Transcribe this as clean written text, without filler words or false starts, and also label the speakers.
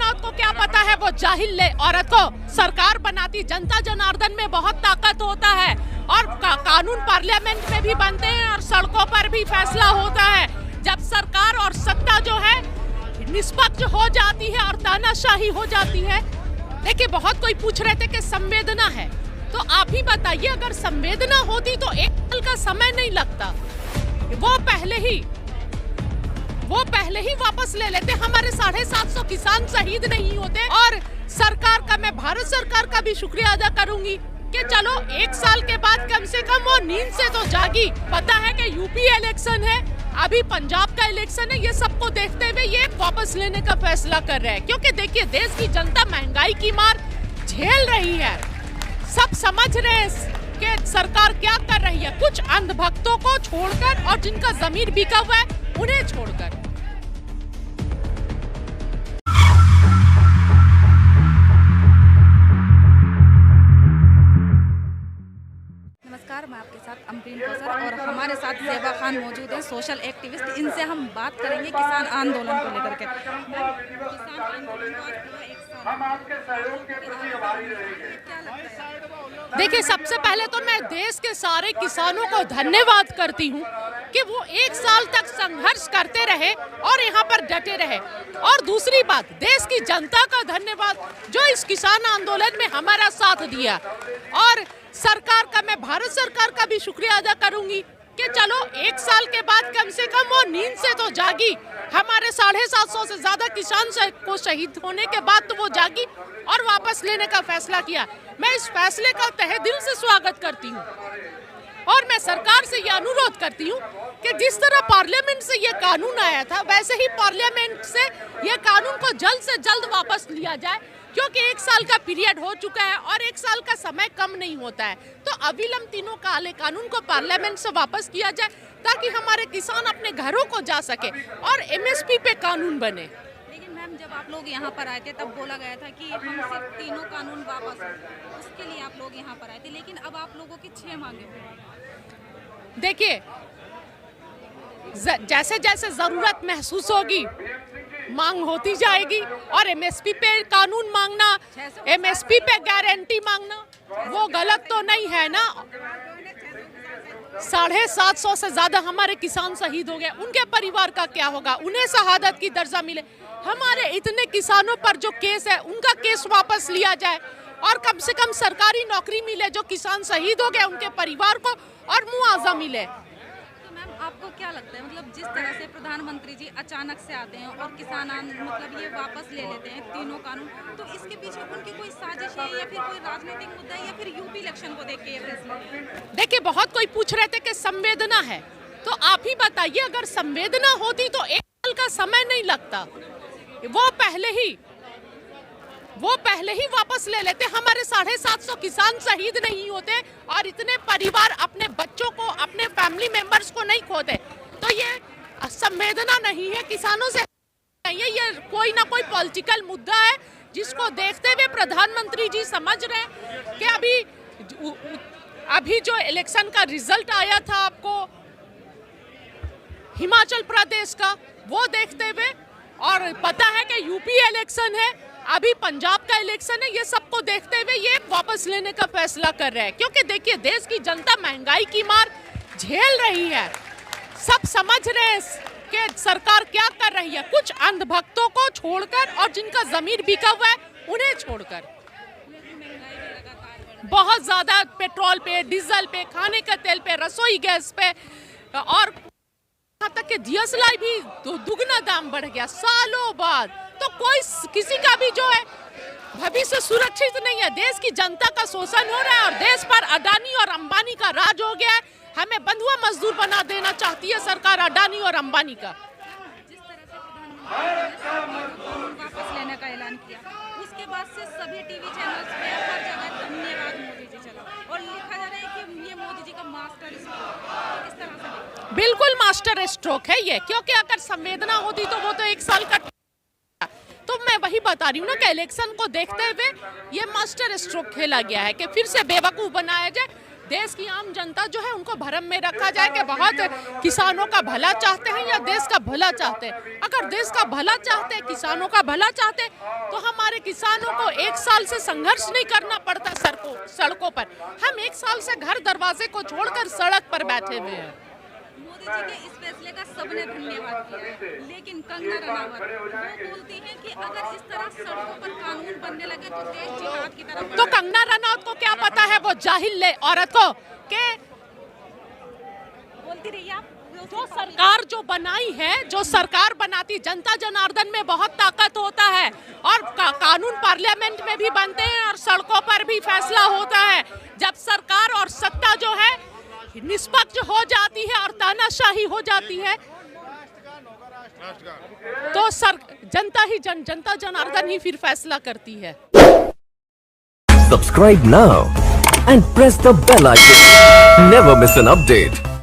Speaker 1: विनोद को क्या पता है, वो जाहिल औरत को सरकार बनाती। जनता जनार्दन में बहुत ताकत होता है और कानून पार्लियामेंट में भी बनते हैं और सड़कों पर भी फैसला होता है। जब सरकार और सत्ता जो है निष्पक्ष हो जाती है और तानाशाही हो जाती है। देखिए, बहुत कोई पूछ रहे थे कि संवेदना है, तो आप ही बताइए, अगर संवेदना होती तो एक साल का समय नहीं लगता। वो पहले ही वापस ले लेते। हमारे 750 किसान शहीद नहीं होते। और सरकार का, मैं भारत सरकार का भी शुक्रिया अदा करूंगी कि चलो एक साल के बाद कम से कम वो नींद से तो जागी। पता है कि यूपी इलेक्शन है, अभी पंजाब का इलेक्शन है, ये सबको देखते हुए ये वापस लेने का फैसला कर रहे हैं। क्योंकि देखिए, देश की जनता महंगाई की मार झेल रही है। सब समझ रहे हैं कि सरकार क्या कर रही है, कुछ अंधभक्तों को छोड़कर और जिनका जमीर बिका हुआ है उन्हें छोड़कर।
Speaker 2: नमस्कार, मैं आपके साथ अमरीन कौसर और हमारे साथ ज़ेबा खान मौजूद हैं, सोशल एक्टिविस्ट। इनसे हम बात करेंगे किसान आंदोलन को लेकर के। किसान आंदोलन को आज पूरा एक साल, हम आपके सहयोग के प्रति आभारी रहेंगे। क्या लगता है?
Speaker 1: देखिए, सबसे पहले तो मैं देश के सारे किसानों को धन्यवाद करती हूँ कि वो एक साल तक संघर्ष करते रहे और यहाँ पर डटे रहे। और दूसरी बात, देश की जनता का धन्यवाद जो इस किसान आंदोलन में हमारा साथ दिया। और सरकार का, मैं भारत सरकार का भी शुक्रिया अदा करूंगी कि चलो एक साल के बाद कम से कम वो नींद से तो जागी। हमारे 750 से ज्यादा किसान को शहीद होने के बाद तो वो जागी और वापस लेने का फैसला किया। मैं इस फैसले का तहे दिल से स्वागत करती हूँ और मैं सरकार से ये अनुरोध करती हूँ कि जिस तरह पार्लियामेंट से ये कानून आया था, वैसे ही पार्लियामेंट से ये कानून को जल्द से जल्द वापस लिया जाए। क्योंकि एक साल का पीरियड हो चुका है और एक साल का समय कम नहीं होता है। तो अविलंब तीनों काले कानून को पार्लियामेंट से वापस किया जाए ताकि हमारे किसान अपने घरों को जा सके और एमएसपी पे कानून बने।
Speaker 2: लेकिन मैम, जब आप लोग यहाँ पर आए थे तब बोला गया था कि हम सिर्फ तीनों कानून वापस, उसके लिए आप लोग यहाँ पर आए थे। लेकिन अब आप लोगों की 6 मांगे हुई।
Speaker 1: देखिए, जैसे जैसे जरूरत महसूस होगी मांग होती जाएगी। और एमएसपी पे कानून मांगना, एमएसपी पे गारंटी मांगना, वो गलत तो नहीं है ना। 750 से ज्यादा हमारे किसान शहीद हो गए, उनके परिवार का क्या होगा? उन्हें शहादत की दर्जा मिले। हमारे इतने किसानों पर जो केस है उनका केस वापस लिया जाए और कम से कम सरकारी नौकरी मिले जो किसान शहीद हो गए उनके परिवार को, और मुआवजा मिले।
Speaker 2: आपको क्या लगता है, मतलब जिस तरह से प्रधानमंत्री जी अचानक से आते हैं और किसान मतलब ये वापस ले लेते हैं तीनों कानून, तो इसके पीछे उनकी कोई साजिश है या फिर कोई राजनीतिक मुद्दा है या फिर यूपी इलेक्शन को देख के ये फैसला?
Speaker 1: देखिए, बहुत कोई पूछ रहे थे कि संवेदना है, तो आप ही बताइए, अगर संवेदना होती तो एक साल का समय नहीं लगता। वो पहले ही वापस ले लेते। हमारे 750 किसान शहीद नहीं होते और इतने परिवार अपने बच्चों को, अपने फैमिली मेंबर्स को नहीं खोते। तो ये संवेदना नहीं है, किसानों से नहीं है, ये कोई ना कोई पॉलिटिकल मुद्दा है जिसको देखते हुए प्रधानमंत्री जी समझ रहे हैं कि अभी जो इलेक्शन का रिजल्ट आया था आपको हिमाचल प्रदेश का, वो देखते हुए, और पता है कि यूपी इलेक्शन है, अभी पंजाब का इलेक्शन है, ये सबको देखते हुए ये वापस लेने का फैसला कर रहे हैं। क्योंकि देखिए, देश की जनता महंगाई की मार झेल रही है। सब समझ रहे हैं कि सरकार क्या कर रही है, कुछ अंधभक्तों को छोड़कर और जिनका जमीर बिका हुआ है उन्हें छोड़कर। बहुत ज्यादा पेट्रोल पे, डीजल पे, खाने का तेल पे, रसोई गैस पे, और यहाँ तक कि डीएसएल भी दुगना दाम बढ़ गया सालों बाद। तो कोई किसी का भी जो है भविष्य सुरक्षित नहीं है। देश की जनता का शोषण हो रहा है और देश पर अडानी और अंबानी का राज हो गया है। हमें बंधुआ मजदूर बना देना चाहती है सरकार अडानी और अंबानी का।
Speaker 2: जिस तरह से प्रधानमंत्री वापस लेने का ऐलान किया, उसके बाद से सभी टीवी चैनल्स पे हर जगह धन्यवाद मोदी जी चला और लिखा जा रहा है कि ये मोदी जी का मास्टर स्ट्रोक। इस तरह से
Speaker 1: बिल्कुल मास्टर स्ट्रोक है ये, क्योंकि अगर संवेदना होती तो वो तो एक साल का, तो मैं वही बता रही हूँ ना कि इलेक्शन को देखते हुए ये मास्टर स्ट्रोक खेला गया है कि फिर से बेवकूफ बनाया जाए। देश की आम जनता जो है उनको भरम में रखा जाए कि बहुत किसानों का भला चाहते हैं या देश का भला चाहते हैं। अगर देश का भला चाहते हैं, किसानों का भला चाहते हैं, तो हमारे किसानों को 1 साल से संघर्ष नहीं करना पड़ता सड़कों पर। हम 1 साल से घर दरवाजे को छोड़कर सड़क पर बैठे हुए हैं।
Speaker 2: मोदी जी के इस फैसले का सबने धन्यवाद किया है, लेकिन कंगना रनावत वो बोलती हैं कि अगर इस तरह सड़कों पर कानून बनने लगे तो देश जिहाद की तरफ
Speaker 1: तो कंगना रनौत को क्या पता है, वो जाहिल औरत को, के
Speaker 2: बोलती रही आप।
Speaker 1: जो सरकार जो बनाई है, जो सरकार बनाती, जनता जनार्दन में बहुत ताकत होता है और कानून पार्लियामेंट में भी बनते हैं और सड़कों पर भी फैसला होता है। जब सरकार और सत्ता जो है निष्पक्ष हो जाती है और तानाशाही हो जाती है तो जनता जनार्दन ही फिर फैसला करती है।
Speaker 3: Subscribe now and press the bell icon. Never miss an update.